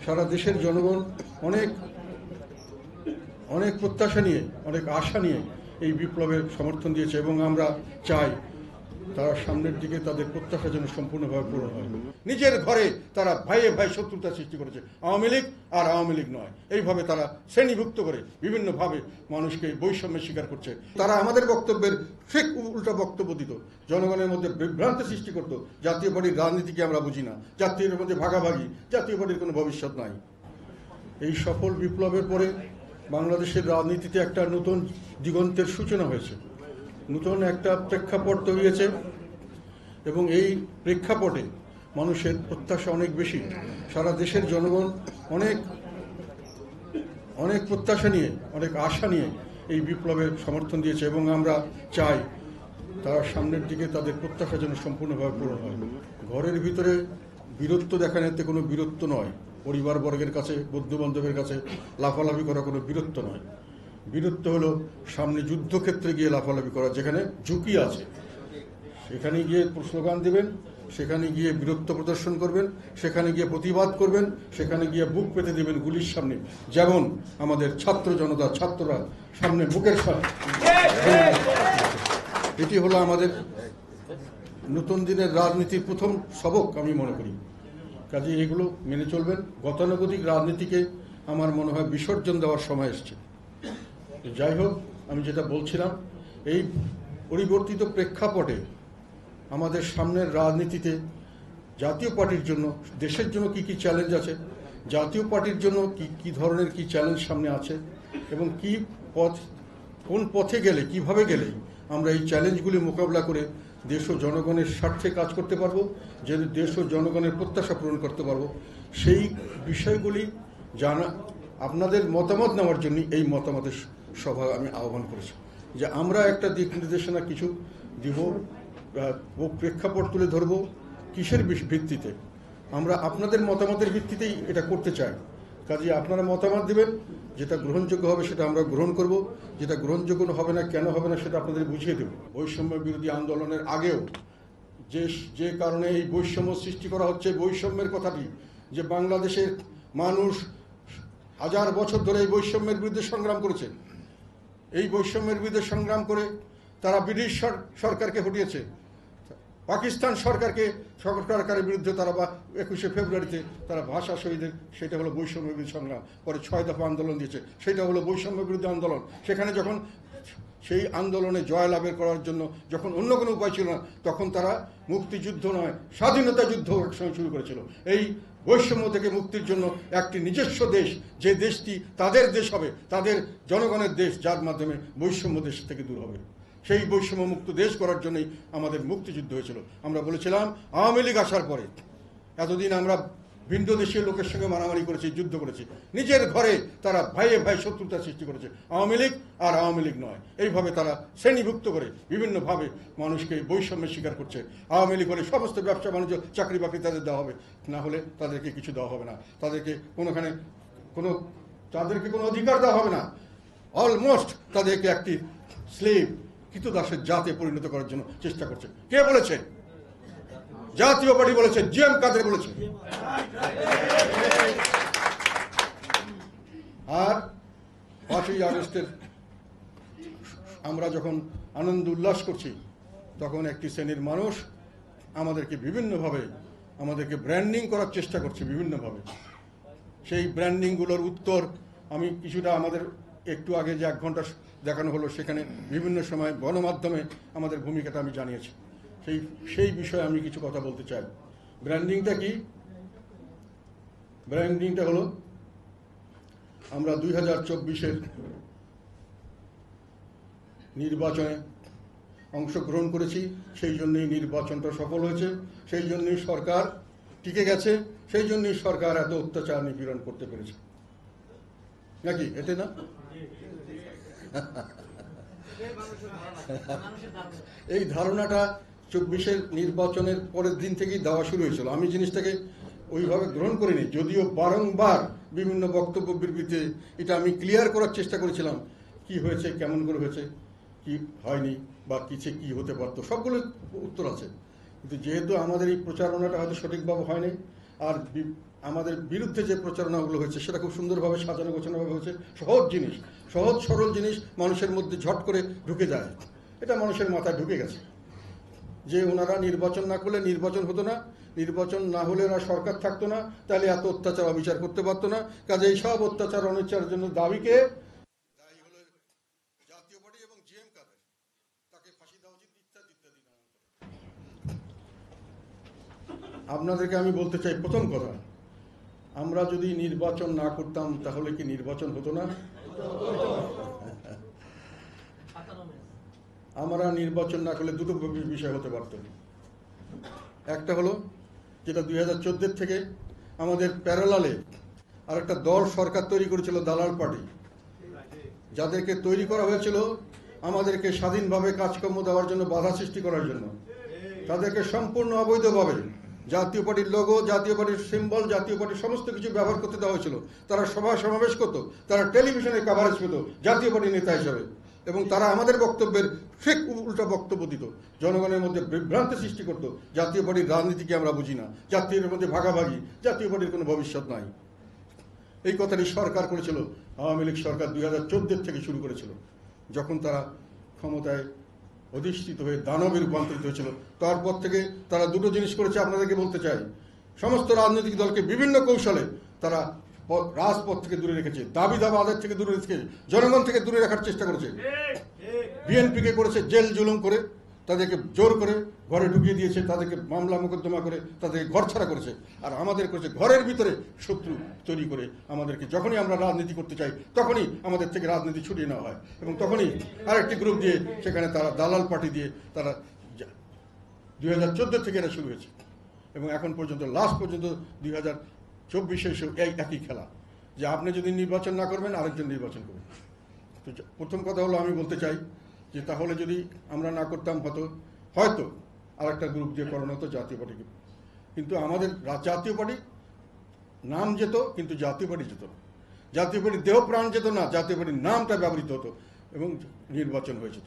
সারা দেশের জনগণ অনেক অনেক প্রত্যাশা নিয়ে, অনেক আশা নিয়ে এই বিপ্লবের সমর্থন দিয়েছে এবং আমরা চাই তারা সামনের দিকে তাদের প্রত্যাশা যেন সম্পূর্ণভাবে পূরণ হয়। নিজের ঘরে তারা ভাইয়ে ভাই শত্রুতা সৃষ্টি করেছে, আওয়ামী লীগ আর আওয়ামী লীগ নয়, এইভাবে তারা শ্রেণীভুক্ত করে বিভিন্নভাবে মানুষকে বৈষম্যের শিকার করছে। তারা আমাদের বক্তব্যের ঠিক উল্টা বক্তব্য দিত, জনগণের মধ্যে বিভ্রান্তি সৃষ্টি করত। জাতীয় পার্টির রাজনীতিকে আমরা বুঝি না, জাতীয় মধ্যে ভাগাভাগি, জাতীয় পার্টির কোনো ভবিষ্যৎ নাই। এই সফল বিপ্লবের পরে বাংলাদেশের রাজনীতিতে একটা নতুন দিগন্তের সূচনা হয়েছে, নতুন একটা প্রেক্ষাপট তৈরি হয়েছে এবং এই প্রেক্ষাপটে মানুষের প্রত্যাশা অনেক বেশি। সারা দেশের জনগণ অনেক অনেক প্রত্যাশা নিয়ে, অনেক আশা নিয়ে এই বিপ্লবের সমর্থন দিয়েছে এবং আমরা চাই তারা সামনের দিকে তাদের প্রত্যাশা যেন সম্পূর্ণভাবে পূরণ হয়। ঘরের ভিতরে বীরত্ব দেখানোতে কোনো বীরত্ব নয়, পরিবারবর্গের কাছে, বন্ধু বান্ধবের কাছে লাফালাফি করা কোনো বীরত্ব নয়। বীরত্ব হলো সামনে যুদ্ধক্ষেত্রে গিয়ে লাফালাফি করা, যেখানে ঝুঁকি আছে সেখানে গিয়ে স্লোগান দেবেন, সেখানে গিয়ে বীরত্ব প্রদর্শন করবেন, সেখানে গিয়ে প্রতিবাদ করবেন, সেখানে গিয়ে বুক পেতে দেবেন গুলির সামনে, যেমন আমাদের ছাত্র জনতা, ছাত্ররা সামনে বুকের সামনে। এটি হলো আমাদের নতুন দিনের রাজনীতির প্রথম সবক আমি মনে করি। কাজে এগুলো মেনে চলবেন। গতানুগতিক রাজনীতিকে আমার মনে হয় বিসর্জন দেওয়ার সময় এসছে। যাই হোক, আমি যেটা বলছিলাম, এই পরিবর্তিত প্রেক্ষাপটে আমাদের সামনের রাজনীতিতে জাতীয় পার্টির জন্য, দেশের জন্য কি কি চ্যালেঞ্জ আছে, জাতীয় পার্টির জন্য কি ধরনের কি চ্যালেঞ্জ সামনে আছে এবং কি পথ, কোন পথে গেলে, কিভাবে গেলে আমরা এই চ্যালেঞ্জগুলি মোকাবিলা করে দেশ ও জনগণের স্বার্থে কাজ করতে পারবো, যে দেশ ও জনগণের প্রত্যাশা পূরণ করতে পারবো, সেই বিষয়গুলি জানা, আপনাদের মতামত নেওয়ার জন্য এই মতামতের সভা আমি আহ্বান করেছি। যে আমরা একটা দিক নির্দেশনা কিছু দিব, প্রেক্ষাপট তুলে ধরব, কিসের ভিত্তিতে আমরা আপনাদের মতামতের ভিত্তিতেই এটা করতে চাই। কাজে আপনারা মতামত দিবেন, যেটা গ্রহণযোগ্য হবে সেটা আমরা গ্রহণ করব, যেটা গ্রহণযোগ্য হবে না, কেন হবে না সেটা আপনাদের বুঝিয়ে দেব। বৈষম্য বিরোধী আন্দোলনের আগেও যে কারণে এই বৈষম্য সৃষ্টি করা হচ্ছে, বৈষম্যের কথাটি, যে বাংলাদেশের মানুষ হাজার বছর ধরে এই বৈষম্যের বিরুদ্ধে সংগ্রাম করেছে, এই বৈষম্যের বিরুদ্ধে সংগ্রাম করে তারা ব্রিটিশ সরকারকে হটিয়েছে, পাকিস্তান সরকারের বিরুদ্ধে তারা 21শে ফেব্রুয়ারিতে তারা ভাষা শহীদের, সেটা হলো বৈষম্য বিরোধী সংগ্রাম। পরে 6 দফা আন্দোলন দিয়েছে, সেটা হলো বৈষম্য বিরোধী আন্দোলন। সেখানে যখন সেই আন্দোলনে জয়লাভের করার জন্য যখন অন্য কোনো উপায় ছিল না, তখন তারা মুক্তিযুদ্ধ নয়, স্বাধীনতা যুদ্ধ শুরু করেছিল। এই বৈষম্য থেকে মুক্তির জন্য একটি নিজস্ব দেশ, যে দেশটি তাদের দেশ হবে, তাদের জনগণের দেশ, যার মাধ্যমে বৈষম্য দেশ থেকে দূর হবে, সেই বৈষম্য মুক্ত দেশ করার জন্যই আমাদের মুক্তিযুদ্ধ হয়েছিল। আমরা বলেছিলাম আওয়ামী লীগ আসার পরে এতদিন আমরা ভিন্ন দেশের লোকের সঙ্গে মারামারি করেছি, যুদ্ধ করেছি, নিজের ঘরে তারা ভাইয়ে ভাই শত্রুতা সৃষ্টি করেছে, আওয়ামী লীগ আর আওয়ামী লীগ নয়, এইভাবে তারা শ্রেণীভুক্ত করে বিভিন্নভাবে মানুষকে বৈষম্যের শিকার করছে। আওয়ামী লীগ হলে সমস্ত ব্যবসা বাণিজ্য, চাকরি বাকরি তাদের দেওয়া হবে, না হলে তাদেরকে কিছু দেওয়া হবে না, তাদেরকে কোনো অধিকার দেওয়া হবে না, অলমোস্ট তাদেরকে একটি স্লেভ, কৃতদাসের জাতে পরিণত করার জন্য চেষ্টা করছে। কে বলেছে? জাতীয় পার্টি বলেছে, জিএম কাদের বলেছে। আর 5ই আগস্টের আমরা যখন আনন্দ উল্লাস করছি, তখন একটি শ্রেণীর মানুষ আমাদেরকে বিভিন্নভাবে আমাদেরকে ব্র্যান্ডিং করার চেষ্টা করছে বিভিন্নভাবে। সেই ব্র্যান্ডিংগুলোর উত্তর আমি কিছুটা, আমাদের একটু আগে যে 1 ঘন্টা দেখানো হলো, সেখানে বিভিন্ন সময় গণমাধ্যমে আমাদের ভূমিকাটা আমি জানিয়েছি। সেই বিষয়ে আমি কিছু কথা বলতে চাই। ব্র্যান্ডিংটা কি? ব্র্যান্ডিংটা হলো, আমরা 2024-এর নির্বাচনে অংশগ্রহণ করেছি, সেই জন্যই নির্বাচনটা সফল হয়েছে, সেই জন্যই সরকার টিকে গেছে, সেই জন্যই সরকার এত অত্যাচার নিপীড়ন করতে পেরেছে, নাকি? এতে না? এই ধারণাটা 24-এর নির্বাচনের পরের দিন থেকেই দেওয়া শুরু হয়েছিল। আমি জিনিসটাকে ওইভাবে গ্রহণ করিনি, যদিও বারংবার বিভিন্ন বক্তব্য বিবৃতিতে এটা আমি ক্লিয়ার করার চেষ্টা করেছিলাম, কি হয়েছে, কেমন করে হয়েছে, কি হয়নি, বা কিছু কি হতে পারতো, সবগুলো উত্তর আছে। কিন্তু যেহেতু আমাদের এই প্রচারণাটা হয়তো সঠিকভাবে হয়নি, আর আমাদের বিরুদ্ধে যে প্রচারণাগুলো হয়েছে সেটা খুব সুন্দরভাবে সাজানো গোছানোভাবে হয়েছে। সহজ জিনিস, সহজ সরল জিনিস মানুষের মধ্যে ঝট করে ঢুকে যায়, এটা মানুষের মাথায় ঢুকে গেছে যে ওনারা নির্বাচন না করলে নির্বাচন হতো না, নির্বাচন না হলে ওরা সরকার থাকতো না, তাহলে এত অত্যাচার অবিচার করতে পারতো না। কাজে এই সব অত্যাচার অনিচারের জন্য দাবিকে দায়ী হলো জাতীয় পার্টি এবং জিএম কাদের, তাকে ফাঁসি দেওয়া উচিত ইত্যাদি ইত্যাদি। আপনাদেরকে আমি বলতে চাই, প্রথম কথা, আমরা যদি নির্বাচন না করতাম তাহলে কি নির্বাচন হতো না? আমরা নির্বাচন না করলে দুটো বিষয় হতে পারত। একটা হলো যেটা 2014 থেকে আমাদের প্যারালালে আর একটা দল সরকার তৈরি করেছিল, দালাল পার্টি, যাদেরকে তৈরি করা হয়েছিল আমাদেরকে স্বাধীনভাবে কাজকর্ম দেওয়ার জন্য, বাধা সৃষ্টি করার জন্য। তাদেরকে সম্পূর্ণ অবৈধভাবে জাতীয় পার্টির লোগো, জাতীয় পার্টির সিম্বল, জাতীয় পার্টির সমস্ত কিছু ব্যবহার করতে দেওয়া হয়েছিল। তারা সভা সমাবেশ করতো, তারা টেলিভিশনে কভারেজ পেত জাতীয় পার্টির নেতা হিসাবে, এবং তারা আমাদের বক্তব্যের ঠিক উল্টা বক্তব্য দিত, জনগণের মধ্যে বিভ্রান্তি সৃষ্টি করত। জাতীয় পার্টির রাজনীতিকে আমরা বুঝি না, জাতীয়ের মধ্যে ভাগাভাগি, জাতীয় পার্টির কোনো ভবিষ্যৎ নাই। এই কথাটি সরকার করেছিল, আওয়ামী লীগ সরকার 2014 থেকে শুরু করেছিল, যখন তারা ক্ষমতায় অধিষ্ঠিত হয়ে দানবে রূপান্তরিত হয়েছিল। তারপর থেকে তারা দুটো জিনিস করেছে, আপনাদেরকে বলতে চাই। সমস্ত রাজনৈতিক দলকে বিভিন্ন কৌশলে তারা রাজপথ থেকে দূরে রেখেছে, দাবি দাবা আদায় থেকে দূরে রেখেছে, জনগণ থেকে দূরে রাখার চেষ্টা করেছে। বিএনপিকে করেছে জেল জুলুম করে, তাদেরকে জোর করে ঘরে ঢুকিয়ে দিয়েছে, তাদেরকে মামলা মোকদ্দমা করে তাদেরকে ঘর ছাড়া করেছে। আর আমাদের করেছে ঘরের ভিতরে শত্রু তৈরি করে, আমাদেরকে যখনই আমরা রাজনীতি করতে চাই তখনই আমাদের থেকে রাজনীতি ছুটিয়ে নেওয়া হয়, এবং তখনই আরেকটি গ্রুপ দিয়ে, সেখানে তারা দালাল পার্টি দিয়ে, তারা 2014 থেকে এটা শুরু হয়েছে এবং এখন পর্যন্ত লাস্ট পর্যন্ত 2024 এই একই খেলা, যে আপনি যদি নির্বাচন না করবেন আরেকজন নির্বাচন করবেন। তো প্রথম কথা হলো, আমি বলতে চাই যে তাহলে যদি আমরা না করতাম হয়তো আরেকটা গ্রুপ দিয়ে করানো হতো জাতীয় পার্টিকে, কিন্তু আমাদের জাতীয় পার্টি নাম যেত, কিন্তু জাতীয় পার্টি যেত না। জাতীয় পার্টির দেহ প্রাণ যেত না, জাতীয় পার্টির নামটা ব্যবহৃত হতো এবং নির্বাচন হয়ে যেত।